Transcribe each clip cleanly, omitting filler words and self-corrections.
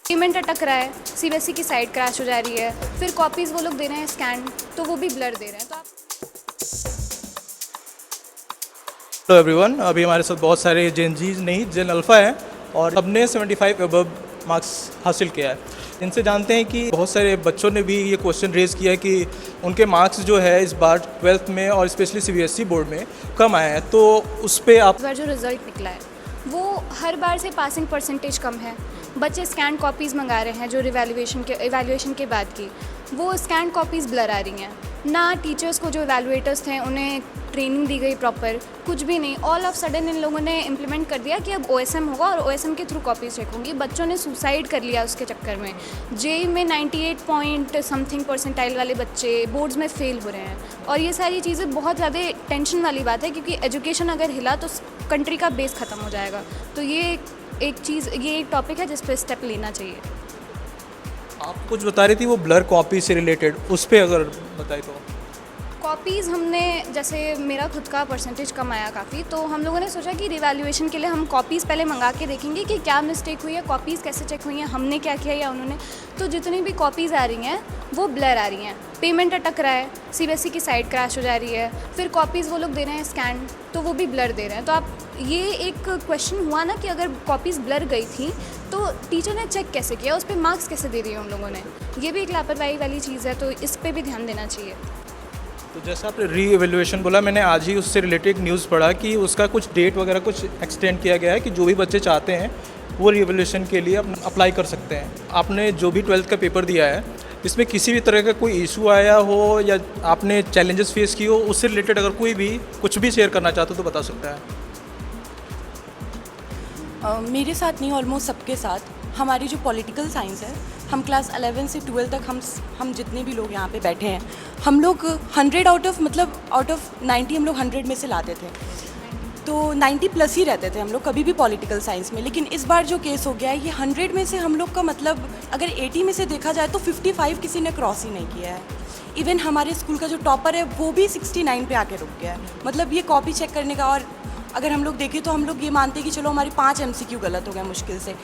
Payment अटक रहा है, सीबीएसई की साइट क्रैश हो जा रही है, फिर कॉपीज़ वो लोग दे रहे हैं स्कैन, तो वो भी ब्लर दे रहे हैं। तो आप हेलो एवरीवन, अभी हमारे साथ बहुत सारे जेन जीज नहीं जेन अल्फ़ा हैं और सबने 75 अबव मार्क्स हासिल किया है। इनसे जानते हैं कि बहुत सारे बच्चों ने भी ये क्वेश्चन रेज़ किया है कि उनके मार्क्स जो है इस बार 12th में और स्पेशली सीबीएसई बोर्ड में कम आए हैं, तो उस पर आप इस बार जो रिज़ल्ट निकला है वो हर बार से पासिंग परसेंटेज कम है। बच्चे स्कैन कॉपीज़ मंगा रहे हैं जो इवैल्यूएशन के बाद की, वो स्कैन कॉपीज़ ब्लर आ रही हैं। ना टीचर्स को जो इवैल्यूएटर्स थे उन्हें ट्रेनिंग दी गई प्रॉपर, कुछ भी नहीं। ऑल ऑफ सडन इन लोगों ने इम्प्लीमेंट कर दिया कि अब ओएसएम होगा और ओएसएम के थ्रू कॉपीज चेक होंगी। बच्चों ने सुसाइड कर लिया उसके चक्कर में। जेई में 98 पॉइंट समथिंग परसेंटाइल वाले बच्चे बोर्ड्स में फेल हो रहे हैं। और ये सारी चीज़ें बहुत ज़्यादा टेंशन वाली बात है, क्योंकि एजुकेशन अगर हिला तो कंट्री का बेस ख़त्म हो जाएगा। तो ये एक टॉपिक है जिस पर स्टेप लेना चाहिए। आप कुछ बता रही थी वो ब्लर कॉपी से रिलेटेड, उस पर अगर बताए तो। कॉपीज़ हमने, जैसे मेरा खुद का परसेंटेज कम आया काफ़ी, तो हम लोगों ने सोचा कि रिवैल्यूएशन के लिए हम कॉपीज़ पहले मंगा के देखेंगे कि क्या मिस्टेक हुई है, कॉपीज़ कैसे चेक हुई हैं, हमने क्या किया या उन्होंने। तो जितनी भी कॉपीज़ आ रही हैं वो ब्लर आ रही हैं। पेमेंट अटक रहा है, सीबीएसई की साइट क्रैश हो जा रही है, फिर कॉपीज़ वो लोग दे रहे हैं स्कैन, तो वो भी ब्लर दे रहे हैं। तो आप ये एक क्वेश्चन हुआ ना कि अगर कॉपीज़ ब्लर गई थी तो टीचर ने चेक कैसे किया, उस पर मार्क्स कैसे दे दिए उन लोगों ने। ये भी एक लापरवाही वाली चीज़ है, तो इस पर भी ध्यान देना चाहिए। तो जैसे आपने री एवेल्यूएशन बोला, मैंने आज ही उससे रिलेटेड एक न्यूज़ पढ़ा कि उसका कुछ डेट वगैरह कुछ एक्सटेंड किया गया है कि जो भी बच्चे चाहते हैं वो री एवेल्यूएशन के लिए अप्लाई कर सकते हैं। आपने जो भी 12th का पेपर दिया है, इसमें किसी भी तरह का कोई इशू आया हो या आपने चैलेंजेस फेस की हो, उससे रिलेटेड अगर कोई भी कुछ भी शेयर करना चाहते हो तो बता सकता है। मेरे साथ नहीं, ऑलमोस्ट सबके साथ। हमारी जो पॉलिटिकल साइंस है, हम क्लास 11 से 12 तक हम जितने भी लोग यहाँ पे बैठे हैं, हम लोग 100 आउट ऑफ 90 हम लोग 100 में से लाते थे। तो 90 प्लस ही रहते थे हम लोग कभी भी पॉलिटिकल साइंस में। लेकिन इस बार जो केस हो गया है, ये 100 में से हम लोग का मतलब अगर 80 में से देखा जाए तो 55 किसी ने क्रॉस ही नहीं किया है। इवन हमारे स्कूल का जो टॉपर है वो भी 69 पे आके रुक गया है। मतलब ये कॉपी चेक करने का। और अगर हम लोग देखें तो हम लोग ये मानते हैं कि चलो हमारी 5 MCQ गलत हो गए मुश्किल से,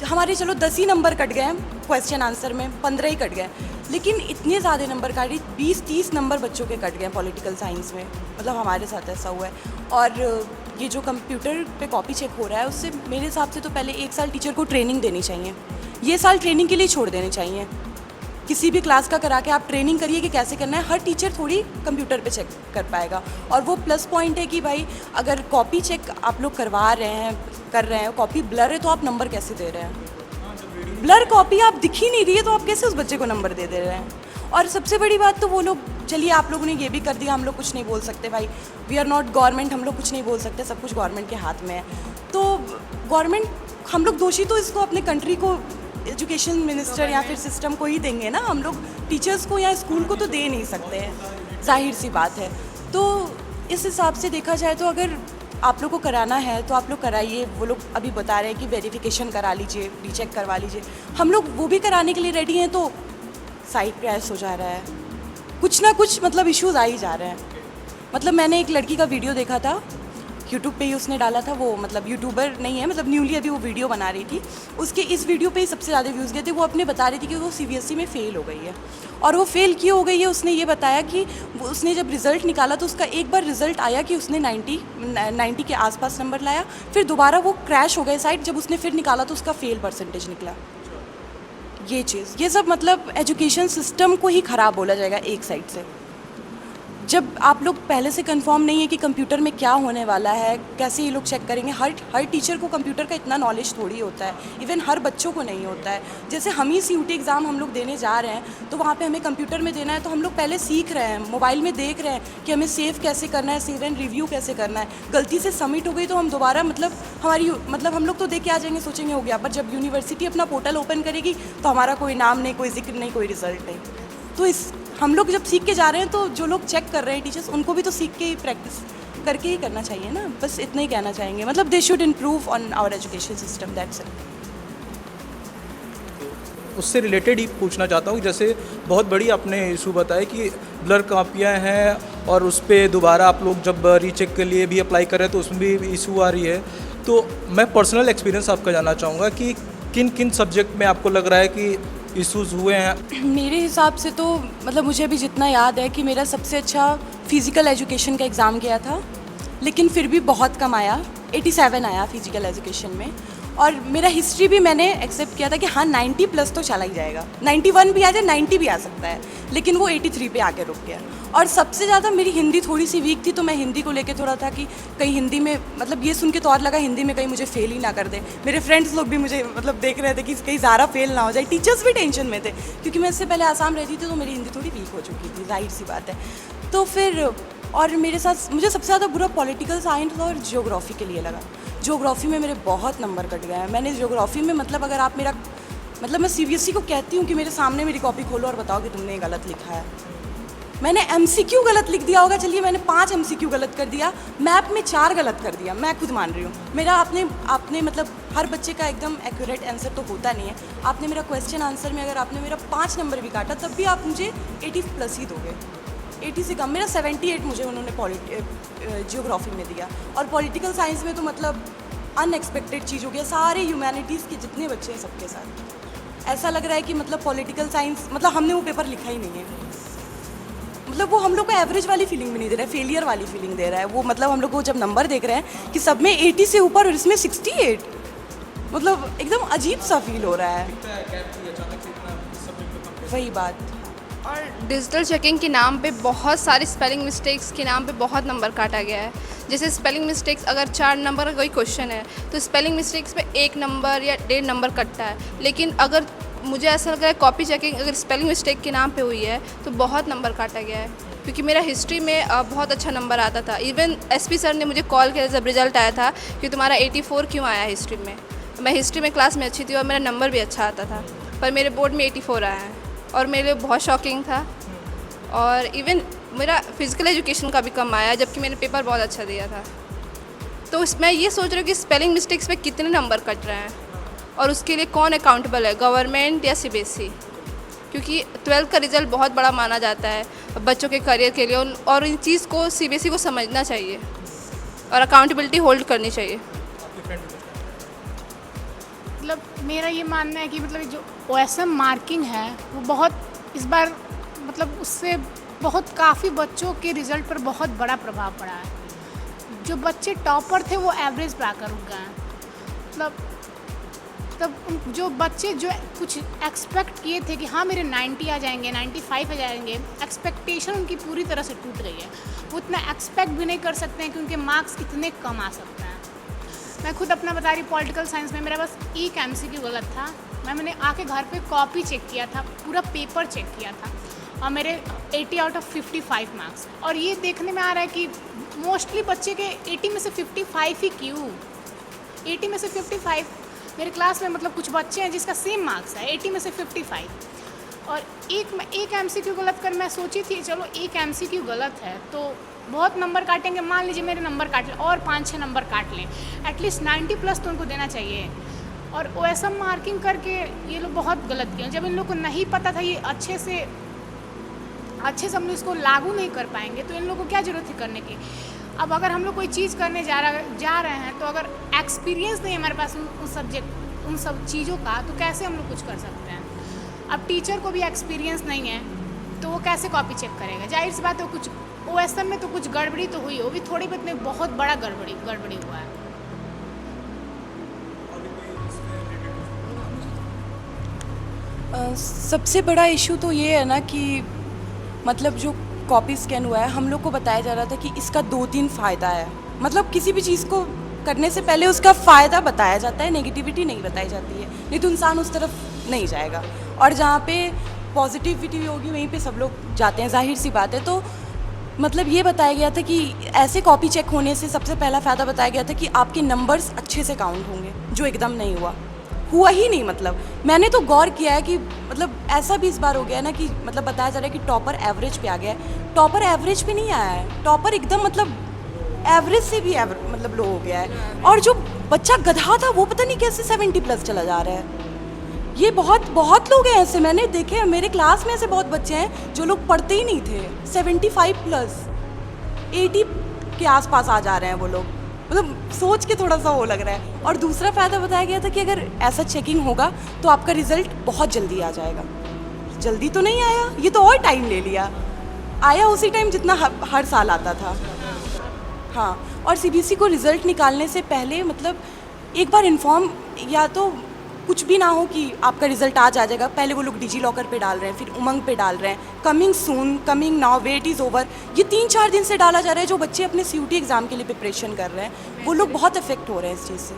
हमारे चलो 10 ही नंबर कट गए हैं क्वेश्चन आंसर में, 15 ही कट गए। लेकिन इतने ज़्यादा नंबर काटे, 20-30 नंबर बच्चों के कट गए पॉलिटिकल साइंस में। मतलब हमारे साथ ऐसा हुआ है। और ये जो कंप्यूटर पे कॉपी चेक हो रहा है, उससे मेरे हिसाब से तो पहले 1 साल टीचर को ट्रेनिंग देनी चाहिए। ये साल ट्रेनिंग के लिए छोड़ देने चाहिए। किसी भी क्लास का करा के आप ट्रेनिंग करिए कि कैसे करना है। हर टीचर थोड़ी कंप्यूटर पे चेक कर पाएगा। और वो प्लस पॉइंट है कि भाई अगर कॉपी चेक आप लोग करवा रहे हैं, कर रहे हैं, कॉपी ब्लर है तो आप नंबर कैसे दे रहे हैं? ब्लर कॉपी आप दिख ही नहीं रही है तो आप कैसे उस बच्चे को नंबर दे रहे हैं? और सबसे बड़ी बात तो वो लोग, चलिए आप लोगों ने ये भी कर दिया, हम लोग कुछ नहीं बोल सकते भाई, वी आर नॉट गवर्नमेंट, हम लोग कुछ नहीं बोल सकते, सब कुछ गवर्नमेंट के हाथ में है। तो गवर्नमेंट, हम लोग दोषी तो इसको अपने कंट्री को, एजुकेशन मिनिस्टर या फिर सिस्टम को ही देंगे ना। हम लोग टीचर्स को या स्कूल को तो दे नहीं सकते हैं, जाहिर सी बात है। तो इस हिसाब से देखा जाए तो अगर आप लोग को कराना है तो आप लोग कराइए। वो लोग अभी बता रहे हैं कि वेरिफिकेशन करा लीजिए, रीचेक करवा लीजिए, हम लोग वो भी कराने के लिए रेडी हैं। तो साइट क्रैश हो जा रहा है, कुछ ना कुछ मतलब इश्यूज आ ही जा रहे हैं। मतलब मैंने एक लड़की का वीडियो देखा था यूट्यूब पे ही, उसने डाला था, वो मतलब यूट्यूबर नहीं है, मतलब न्यूली अभी वो वीडियो बना रही थी। उसके इस वीडियो पे ही सबसे ज़्यादा व्यूज़ गए थे। वो अपने बता रही थी कि वो सीबीएसई में फ़ेल हो गई है। और वो फ़ेल क्यों हो गई है, उसने ये बताया कि उसने जब रिज़ल्ट निकाला तो उसका एक बार रिज़ल्ट आया कि उसने 90 के आसपास नंबर लाया, फिर दोबारा वो क्रैश हो गए साइट। जब उसने फिर निकाला तो उसका फेल परसेंटेज निकला। ये चीज़, ये सब मतलब एजुकेशन सिस्टम को ही ख़राब बोला जाएगा एक साइड से। जब आप लोग पहले से कंफर्म नहीं है कि कंप्यूटर में क्या होने वाला है, कैसे ये लोग चेक करेंगे। हर टीचर को कंप्यूटर का इतना नॉलेज थोड़ी होता है, इवन हर बच्चों को नहीं होता है। जैसे हम ही CUT एग्ज़ाम हम लोग देने जा रहे हैं तो वहाँ पे हमें कंप्यूटर में देना है, तो हम लोग पहले सीख रहे हैं, मोबाइल में देख रहे हैं कि हमें सेव कैसे करना है, सेव एंड रिव्यू कैसे करना है। गलती से सबमिट हो गई तो हम दोबारा मतलब हम लोग तो देख के आ जाएंगे, सोचेंगे हो गया। पर जब यूनिवर्सिटी अपना पोर्टल ओपन करेगी तो हमारा कोई नाम नहीं, कोई जिक्र नहीं, कोई रिजल्ट नहीं। तो हम लोग जब सीख के जा रहे हैं तो जो लोग चेक कर रहे हैं टीचर्स, उनको भी तो सीख के ही प्रैक्टिस करके ही करना चाहिए ना। बस इतना ही कहना चाहेंगे। मतलब they should improve on our education system, that's it. उससे रिलेटेड ही पूछना चाहता हूँ, जैसे बहुत बड़ी आपने इशू बताया कि ब्लर कापियाँ हैं और उस पर दोबारा आप लोग जब रीचेक के लिए भी अप्लाई कर रहे हैं तो उसमें भी इशू आ रही है। तो मैं पर्सनल एक्सपीरियंस आपका जानना चाहूँगा कि किन किन सब्जेक्ट में आपको लग रहा है कि इश्यूज हुए हैं? मेरे हिसाब से तो मतलब मुझे अभी जितना याद है कि मेरा सबसे अच्छा फिज़िकल एजुकेशन का एग्ज़ाम गया था, लेकिन फिर भी बहुत कम आया, 87 आया फिज़िकल एजुकेशन में। और मेरा हिस्ट्री भी मैंने एक्सेप्ट किया था कि हाँ 90 प्लस तो चला ही जाएगा, 91 भी आ जाए, 90 भी आ सकता है, लेकिन वो 83 पे आके रुक गया। और सबसे ज़्यादा मेरी हिंदी थोड़ी सी वीक थी, तो मैं हिंदी को लेके थोड़ा था कि कहीं हिंदी में मतलब ये सुन के तो और लगा हिंदी में कहीं मुझे फेल ही ना कर दे। मेरे फ्रेंड्स लोग भी मुझे मतलब देख रहे थे कि कहीं ज़्यादा फेल ना हो जाए, टीचर्स भी टेंशन में थे क्योंकि मैं इससे पहले आसाम रहती थी, तो मेरी हिंदी थोड़ी वीक हो चुकी थी, जाहिर सी बात है। तो फिर और मेरे साथ मुझे सबसे ज़्यादा बुरा पॉलिटिकल साइंस और जियोग्राफी के लिए लगा। जियोग्राफी में मेरे बहुत नंबर कट गए हैं। मैंने जियोग्राफी में मतलब अगर आप मेरा मतलब मैं सीबीएसई को कहती हूँ कि मेरे सामने मेरी कॉपी खोलो और बताओ कि तुमने ये गलत लिखा है। मैंने एमसीक्यू गलत लिख दिया होगा, चलिए मैंने 5 एमसीक्यू गलत कर दिया, मैप में 4 गलत कर दिया, मैं खुद मान रही हूँ। मेरा आपने मतलब हर बच्चे का एकदम एक्यूरेट आंसर तो होता नहीं है। आपने मेरा क्वेश्चन आंसर में अगर आपने मेरा 5 नंबर भी काटा तब भी आप मुझे 80 प्लस ही दोगे, 80 से कम। मेरा 78 मुझे उन्होंने जियोग्राफी में दिया। और पॉलिटिकल साइंस में तो मतलब अनएक्सपेक्टेड चीज़ हो गया, सारे ह्यूमैनिटीज़ के जितने बच्चे हैं सबके साथ। ऐसा लग रहा है कि मतलब पॉलिटिकल साइंस मतलब हमने वो पेपर लिखा ही नहीं है। मतलब वो हम लोग को एवरेज वाली फीलिंग भी नहीं दे रहा है, फेलियर वाली फीलिंग दे रहा है वो। मतलब हम लोग को जब नंबर देख रहे हैं कि सब में 80 से ऊपर और इसमें 68, मतलब एकदम अजीब सा फील हो रहा है। वही बात। और डिजिटल चेकिंग के नाम पे बहुत सारी स्पेलिंग मिस्टेक्स के नाम पे बहुत नंबर काटा गया है। जैसे स्पेलिंग मिस्टेक्स अगर 4 नंबर का कोई क्वेश्चन है तो स्पेलिंग मिस्टेक्स पे 1 नंबर या 1.5 नंबर कटता है। लेकिन अगर मुझे ऐसा लग रहा है कॉपी चेकिंग अगर स्पेलिंग मिस्टेक के नाम पे हुई है तो बहुत नंबर काटा गया है। क्योंकि मेरा हिस्ट्री में बहुत अच्छा नंबर आता था। इवन एसपी सर ने मुझे कॉल किया जब रिजल्ट आया था कि तुम्हारा 84 क्यों आया हिस्ट्री में। मैं हिस्ट्री में क्लास में अच्छी थी और मेरा नंबर भी अच्छा आता था, पर मेरे बोर्ड में 84 आया है और मेरे लिए बहुत शॉकिंग था। और इवन मेरा फिज़िकल एजुकेशन का भी कम आया जबकि मैंने पेपर बहुत अच्छा दिया था। तो मैं ये सोच रही हूँ कि स्पेलिंग मिस्टेक्स पे कितने नंबर कट रहे हैं और उसके लिए कौन अकाउंटेबल है, गवर्नमेंट या सीबीएसई? क्योंकि 12th का रिज़ल्ट बहुत बड़ा माना जाता है बच्चों के करियर के लिए, और इन चीज़ को सीबीएसई को समझना चाहिए और अकाउंटेबिलिटी होल्ड करनी चाहिए। मतलब मेरा ये मानना है कि मतलब जो ओएसएम मार्किंग है वो बहुत इस बार मतलब उससे बहुत काफ़ी बच्चों के रिज़ल्ट पर बहुत बड़ा प्रभाव पड़ा है। जो बच्चे टॉपर थे वो एवरेज पे आकर रुक गए हैं। मतलब तब जो बच्चे जो कुछ एक्सपेक्ट किए थे कि हाँ मेरे 90 आ जाएंगे, 95 आ जाएंगे, एक्सपेक्टेशन उनकी पूरी तरह से टूट गई है। वो इतना एक्सपेक्ट भी नहीं कर सकते हैं कि उनके मार्क्स इतने कम आ सकते हैं। मैं खुद अपना बता रही, पॉलिटिकल साइंस में मेरा बस एक एमसीक्यू गलत था। मैंने आके घर पे कॉपी चेक किया था, पूरा पेपर चेक किया था और मेरे 80 आउट ऑफ 55 मार्क्स। और ये देखने में आ रहा है कि मोस्टली बच्चे के 80 में से 55 ही क्यों, 80 में से 55। मेरे क्लास में मतलब कुछ बच्चे हैं जिसका सेम मार्क्स है, 80 में से 55। और एक एमसीक्यू गलत कर मैं सोची थी चलो एक एमसीक्यू गलत है तो बहुत नंबर काटेंगे, मान लीजिए मेरे नंबर काट लें और 5-6 नंबर काट लें, एटलीस्ट 90 प्लस तो उनको देना चाहिए। और ओएसएम मार्किंग करके ये लोग बहुत गलत किए। जब इन लोग को नहीं पता था ये अच्छे से हम लोग इसको लागू नहीं कर पाएंगे तो इन लोगों को क्या ज़रूरत है करने की। अब अगर हम लोग कोई चीज़ करने जा रहे हैं तो अगर एक्सपीरियंस नहीं है हमारे पास उन सब चीज़ों का तो कैसे हम लोग कुछ कर सकते हैं। अब टीचर को भी एक्सपीरियंस नहीं है तो वो कैसे कॉपी चेक करेगा। जाहिर सी बात है कुछ ओएसएम में तो कुछ गड़बड़ी तो हुई होगी, थोड़ी बहुत में बहुत बड़ा गड़बड़ी हुआ है। सबसे बड़ा इशू तो ये है ना कि मतलब जो कॉपी स्कैन हुआ है हम लोग को बताया जा रहा था कि इसका 2-3 फ़ायदा है। मतलब किसी भी चीज़ को करने से पहले उसका फ़ायदा बताया जाता है, नेगेटिविटी नहीं बताई जाती है, नहीं तो इंसान उस तरफ नहीं जाएगा। और जहाँ पे पॉजिटिविटी होगी वहीं पे सब लोग जाते हैं, जाहिर सी बात है। तो मतलब ये बताया गया था कि ऐसे कॉपी चेक होने से सबसे पहला फ़ायदा बताया गया था कि आपके नंबर्स अच्छे से काउंट होंगे, जो एकदम नहीं हुआ ही नहीं। मतलब मैंने तो गौर किया है कि मतलब ऐसा भी इस बार हो गया है ना कि मतलब बताया जा रहा है कि टॉपर एवरेज पे आ गया है। टॉपर एवरेज पे नहीं आया है, टॉपर एकदम मतलब एवरेज से भी मतलब लो हो गया है। और जो बच्चा गधा था वो पता नहीं कैसे 70 प्लस चला जा रहा है। ये बहुत लोग हैं ऐसे, मैंने देखे हैं मेरे क्लास में ऐसे बहुत बच्चे हैं जो लोग पढ़ते ही नहीं थे, 75 प्लस 80 के आसपास आ जा रहे हैं वो लोग। मतलब सोच के थोड़ा सा वो लग रहा है। और दूसरा फ़ायदा बताया गया था कि अगर ऐसा चेकिंग होगा तो आपका रिज़ल्ट बहुत जल्दी आ जाएगा। जल्दी तो नहीं आया, ये तो और टाइम ले लिया। आया उसी टाइम जितना हर साल आता था। हाँ, और सीबीएसई को रिज़ल्ट निकालने से पहले मतलब एक बार इन्फॉर्म, या तो कुछ भी ना हो कि आपका रिजल्ट आज आ जाएगा, पहले वो लोग डिजी लॉकर पे डाल रहे हैं, फिर उमंग पे डाल रहे हैं, coming soon, coming now, wait is over, ये 3-4 दिन से डाला जा रहा है। जो बच्चे अपने सीयूटी एग्ज़ाम के लिए प्रिपरेशन कर रहे हैं वो लोग बहुत अफेक्ट हो रहे हैं इस चीज़ से।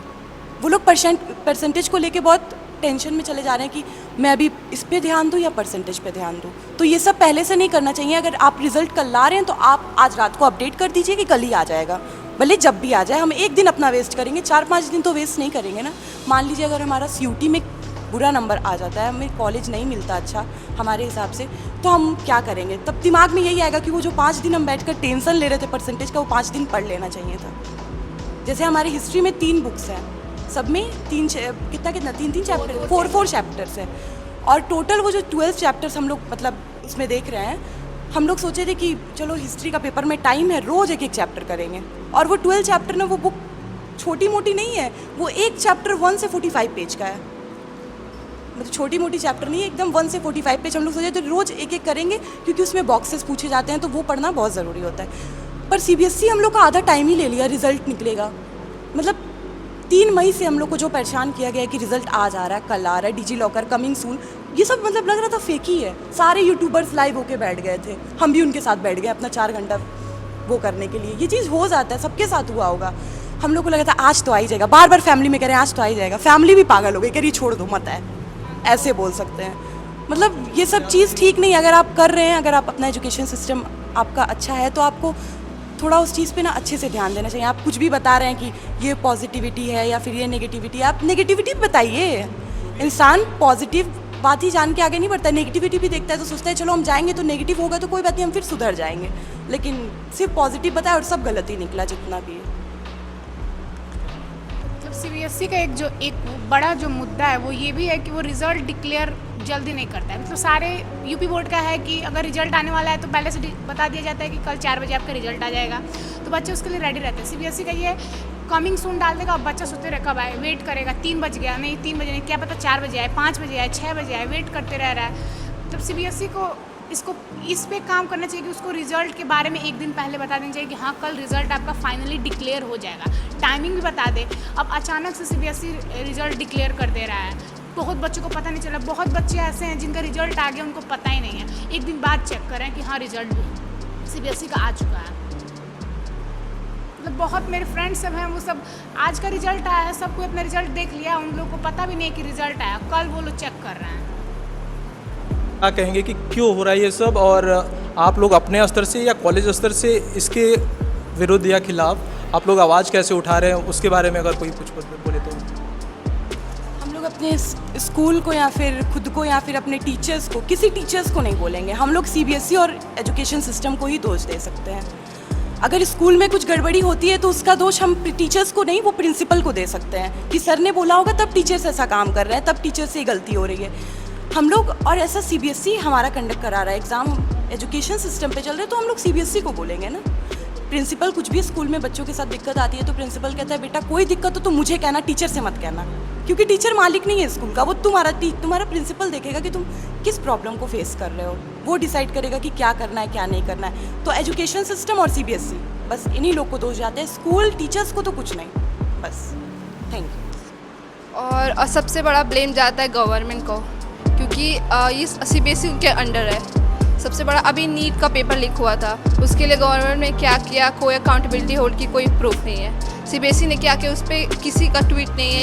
वो लोग परसेंटेज को लेके बहुत टेंशन में चले जा रहे हैं कि मैं अभी इस पे ध्यान दूँ या परसेंटेज पे ध्यान दूँ। तो ये सब पहले से नहीं करना चाहिए। अगर आप रिजल्ट कल ला रहे हैं तो आप आज रात को अपडेट कर दीजिए कि कल ही आ जाएगा, भले जब भी आ जाए। हम एक दिन अपना वेस्ट करेंगे, 4-5 दिन तो वेस्ट नहीं करेंगे ना। मान लीजिए अगर हमारा सीयूटी में बुरा नंबर आ जाता है, हमें कॉलेज नहीं मिलता अच्छा हमारे हिसाब से, तो हम क्या करेंगे? तब दिमाग में यही आएगा कि वो जो 5 दिन हम बैठकर टेंशन ले रहे थे परसेंटेज का, वो 5 दिन पढ़ लेना चाहिए था। जैसे हमारी हिस्ट्री में 3 बुक्स हैं, सब में 3 चैप्टर, 4 चैप्टर्स हैं, और टोटल वो जो 12 चैप्टर्स हम लोग मतलब उसमें देख रहे हैं, हम लोग सोचे थे कि चलो हिस्ट्री का पेपर में टाइम है, रोज़ एक चैप्टर करेंगे। और वो 12 चैप्टर ना, वो बुक छोटी मोटी नहीं है, वो एक चैप्टर 1 से 45 पेज का है। मतलब छोटी मोटी चैप्टर नहीं है, एकदम 1 से 45 पेज। हम लोग सोचे तो रोज़ एक एक करेंगे, क्योंकि उसमें बॉक्सेस पूछे जाते हैं तो वो पढ़ना बहुत ज़रूरी होता है। पर सीबीएसई हम लोग का आधा टाइम ही ले लिया, रिजल्ट निकलेगा। मतलब 3 मई से हम लोग को जो परेशान किया गया है कि रिजल्ट आज आ रहा है, कल आ रहा है, डिजी लॉकर, कमिंग सून, ये सब मतलब लग रहा था फेक ही है। सारे यूट्यूबर्स लाइव होके बैठ गए थे, हम भी उनके साथ बैठ गए अपना 4 घंटा वो करने के लिए। ये चीज़ हो जाता है, सबके साथ हुआ होगा। हम लोग को लगा था आज तो आ ही जाएगा, बार बार फैमिली में कह रहे हैं आज तो आ ही जाएगा। फैमिली भी पागल हो गई, कह रही छोड़ दो, मत है, ऐसे बोल सकते हैं। मतलब ये सब चीज़ ठीक नहीं है। अगर आप कर रहे हैं, अगर आप अपना एजुकेशन सिस्टम आपका अच्छा है, तो आपको थोड़ा उस चीज़ पे ना अच्छे से ध्यान देना चाहिए। आप कुछ भी बता रहे हैं कि ये पॉजिटिविटी है या फिर ये नेगेटिविटी है, आप नेगेटिविटी बताइए। इंसान पॉजिटिव बात ही जान के आगे नहीं बढ़ता है, नेगेटिविटी भी देखता है तो सोचता है चलो हम जाएंगे तो नेगेटिव होगा तो कोई बात नहीं, हम फिर सुधर जाएंगे। लेकिन सिर्फ पॉजिटिव बताया और सब गलत ही निकला जितना भी है। मतलब सीबीएसई का एक बड़ा जो मुद्दा है वो ये भी है कि वो रिज़ल्ट डिक्लेयर जल्दी नहीं करता है। मतलब सारे यूपी बोर्ड का है कि अगर रिजल्ट आने वाला है तो पहले से बता दिया जाता है कि कल 4 बजे आपका रिजल्ट आ जाएगा, तो बच्चे उसके लिए रेडी रहते हैं। सीबीएसई का ये कमिंग सून डाल देगा और बच्चा सोचते रहे कब आए, वेट करेगा, 3 बज गया, नहीं 3 बजे नहीं, क्या पता 4 बजे आए, 5 बजे आए, 6 बजे आए, वेट करते रह रहा है। मतलब सीबीएसई को इस पे काम करना चाहिए कि उसको रिजल्ट के बारे में एक दिन पहले बता देना चाहिए कि हाँ कल रिजल्ट आपका फाइनली डिक्लेयर हो जाएगा, टाइमिंग भी बता दे। अब अचानक से सीबीएसई रिजल्ट डिक्लेयर कर दे रहा है, बहुत बच्चों को पता नहीं चला। बहुत बच्चे ऐसे हैं जिनका रिजल्ट आ गया, उनको पता ही नहीं है, एक दिन बाद चेक करें कि हाँ रिजल्ट सीबीएसई का आ चुका है। मतलब बहुत मेरे फ्रेंड्स सब हैं, वो सब आज का रिजल्ट आया है, सबको अपना रिजल्ट देख लिया, उन लोगों को पता भी नहीं कि रिजल्ट आया, कल वो लोग चेक कर रहे हैं। क्या कहेंगे कि क्यों हो रहा है ये सब, और आप लोग अपने स्तर से या कॉलेज स्तर से इसके विरुद्ध या खिलाफ आप लोग आवाज़ कैसे उठा रहे हैं, उसके बारे में अगर कोई कुछ बोले तो। हम लोग अपने स्कूल को या फिर खुद को या फिर अपने टीचर्स को, किसी टीचर्स को नहीं बोलेंगे, हम लोग सीबीएसई और एजुकेशन सिस्टम को ही दोष दे सकते हैं। अगर स्कूल में कुछ गड़बड़ी होती है तो उसका दोष हम टीचर्स को नहीं, वो प्रिंसिपल को दे सकते हैं कि सर ने बोला होगा तब टीचर्स ऐसा काम कर रहे हैं, तब टीचर से गलती हो रही है। हम लोग, और ऐसा सीबीएसई हमारा कंडक्ट करा रहा है, एग्ज़ाम एजुकेशन सिस्टम पे चल रहे हैं, तो हम लोग सीबीएसई को बोलेंगे ना। प्रिंसिपल कुछ भी स्कूल में बच्चों के साथ दिक्कत आती है तो प्रिंसिपल कहता है बेटा कोई दिक्कत हो तो मुझे कहना, टीचर से मत कहना, क्योंकि टीचर मालिक नहीं है स्कूल का, वो तुम्हारा प्रिंसिपल देखेगा कि तुम किस प्रॉब्लम को फेस कर रहे हो, वो डिसाइड करेगा कि क्या करना है क्या नहीं करना है। तो एजुकेशन सिस्टम और सीबीएसई बस इन्हीं लोग को दोष जाते हैं, स्कूल टीचर्स को तो कुछ नहीं। बस, थैंक यू। और सबसे बड़ा ब्लेम जाता है गवर्नमेंट को, क्योंकि ये सीबीएसई के अंडर है। सबसे बड़ा अभी नीट का पेपर लीक हुआ था, उसके लिए गवर्नमेंट ने क्या किया, कोई अकाउंटेबिलिटी होल्ड की कोई प्रूफ नहीं है। सीबीएसई ने क्या किया, उस पर किसी का ट्वीट नहीं है।